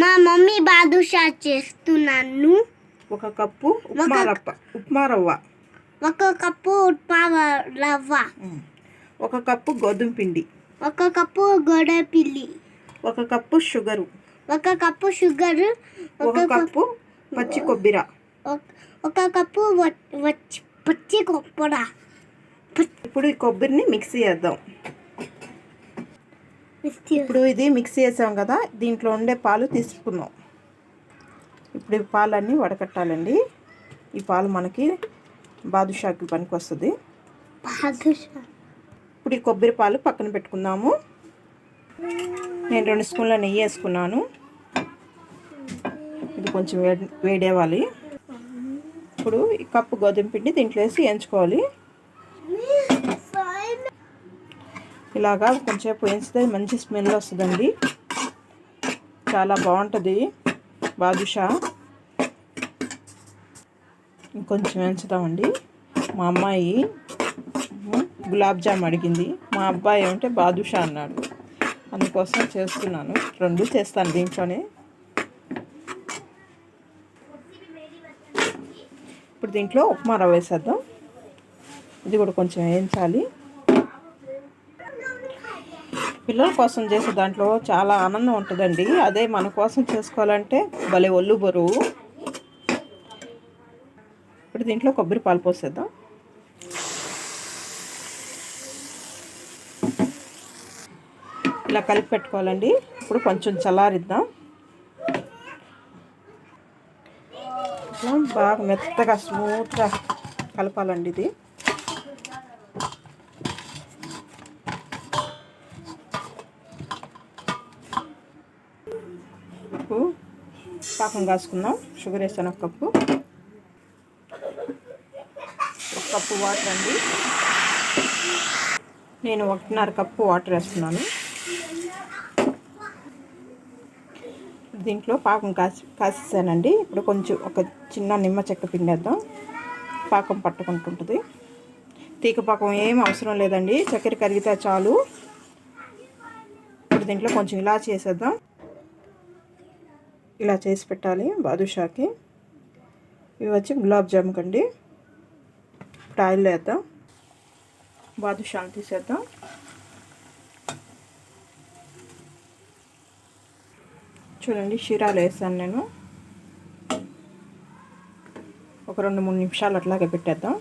మా మమ్మీ బాదుషా చేస్తున్నాను. ఒక కప్పు ఉప్మా రవ్వ, ఒక కప్పు ఉప్మా రవ్వ, ఒక కప్పు గోధుమ పిండి, ఒక కప్పు గోధుమ పిండి, ఒక కప్పు షుగరు, ఒక కప్పు షుగరు, ఒక కప్పు పచ్చి కొబ్బరి, ఒక కప్పు పచ్చి కొబ్బరి. ఇప్పుడు ఈ కొబ్బరిని మిక్సీ చేద్దాం. ఇప్పుడు ఇది మిక్సీ చేసాం కదా, దీంట్లో ఉండే పాలు తీసుకున్నాం. ఇప్పుడు ఈ పాలన్నీ వడకట్టాలండి. ఈ పాలు మనకి బాదుషాకి పనికి వస్తుంది. ఇప్పుడు ఈ కొబ్బరి పాలు పక్కన పెట్టుకుందాము. నేను 2 స్పూన్ల నెయ్యి వేసుకున్నాను. ఇది కొంచెం వేడేవాలి. ఇప్పుడు ఈ కప్పు గోధుమ పిండి దీంట్లో వేసి వేయించుకోవాలి. ఇలాగా కొంచెం వేయించితే మంచి స్మెల్ వస్తుందండి. చాలా బాగుంటుంది బాదుషా. ఇంకొంచెం వేయించుదామండి. మా అమ్మాయి గులాబ్ జామ్ అడిగింది, మా అబ్బాయి ఏమంటే బాదుషా అన్నాడు. అందుకోసం చేస్తున్నాను. 2 చేస్తాను దీంట్లోనే. ఇప్పుడు దీంట్లో ఉప్మా రవ్వ వేసేద్దాం. ఇది కూడా కొంచెం వేయించాలి. పిల్లల కోసం చేసే దాంట్లో చాలా ఆనందం ఉంటుందండి. అదే మన కోసం చేసుకోవాలంటే భలే ఒళ్ళు బరువు. ఇప్పుడు దీంట్లో కొబ్బరి పాలు పోసేద్దాం. ఇలా కలిపి పెట్టుకోవాలండి. ఇప్పుడు కొంచెం చల్లారిద్దాం. ఇట్లా బాగా మెత్తగా స్మూత్గా కలపాలండి. ఇది పాకం కాసుకుందాం. షుగర్ వేస్తాను. ఒక కప్పు వాటర్ అండి. నేను 1.5 కప్పు వాటర్ వేస్తున్నాను. దీంట్లో పాకం కాసేసానండి. ఇప్పుడు కొంచెం ఒక చిన్న నిమ్మ చెక్క పిండేద్దాం. పాకం పట్టుకుంటుంటుంది. తీగ పాకం ఏం అవసరం లేదండి, చక్కెర కరిగితే చాలు. ఇప్పుడు దీంట్లో కొంచెం ఇలాచి వేసేద్దాం. ఇలా చేసి పెట్టాలి బాదుషాకి. ఇవి వచ్చి గులాబ్ జామ్ కండి. ఇప్పుడు ఆయిల్ వేద్దాం. బాదుషాని తీసేద్దాం. చూడండి, షీరాలు వేసాను నేను. ఒక 2-3 నిమిషాలు అట్లాగే పెట్టేద్దాం.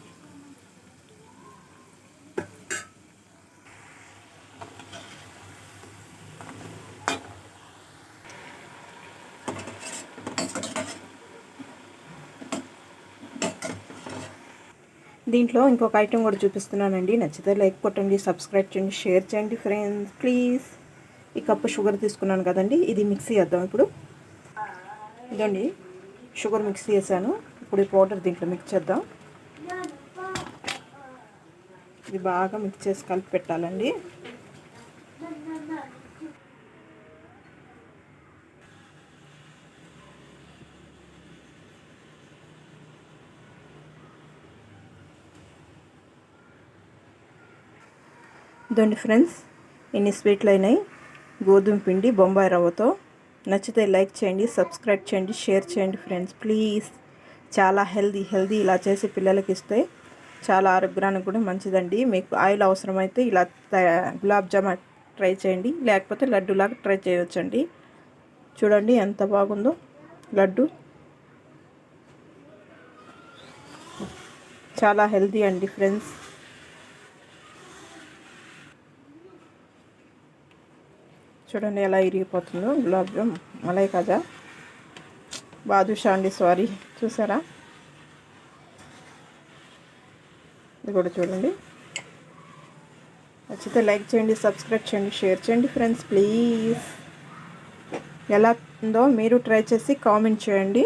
దీంట్లో ఇంకొక ఐటెం కూడా చూపిస్తున్నానండి. నచ్చితే లైక్ కొట్టండి, సబ్స్క్రైబ్ చేయండి, షేర్ చేయండి ఫ్రెండ్స్ ప్లీజ్. ఈ కప్పు షుగర్ తీసుకున్నాను కదండి, ఇది మిక్సీ చేద్దాం. ఇప్పుడు ఇదండి షుగర్ మిక్సీ చేశాను. ఇప్పుడు ఈ పౌడర్ దీంట్లో మిక్స్ చేద్దాం. ఇది బాగా మిక్స్ చేసి కలిపి పెట్టాలండి. ఇదండి ఫ్రెండ్స్, ఇన్ని స్వీట్లు అయినాయి గోధుమ పిండి బొంబాయి రవ్వతో. నచ్చితే లైక్ చేయండి, సబ్స్క్రైబ్ చేయండి, షేర్ చేయండి ఫ్రెండ్స్ ప్లీజ్. చాలా హెల్దీ ఇలా చేసి పిల్లలకి ఇస్తే చాలా ఆరోగ్యానికి కూడా మంచిదండి. మీకు ఆయిల్ అవసరమైతే ఇలా గులాబ్ జామ్ ట్రై చేయండి, లేకపోతే లడ్డూలాగా ట్రై చేయవచ్చండి. చూడండి ఎంత బాగుందో లడ్డు. చాలా హెల్దీ అండి ఫ్రెండ్స్. చూడండి ఎలా ఇరిగిపోతుందో గులాబ్ జామ్, మలై కాజా, బాదుషా అండి, సారీ. చూసారా? ఇది కూడా చూడండి. నచ్చితే లైక్ చేయండి, సబ్స్క్రైబ్ చేయండి, షేర్ చేయండి ఫ్రెండ్స్ ప్లీజ్. ఎలా ఉందో మీరు ట్రై చేసి కామెంట్ చేయండి.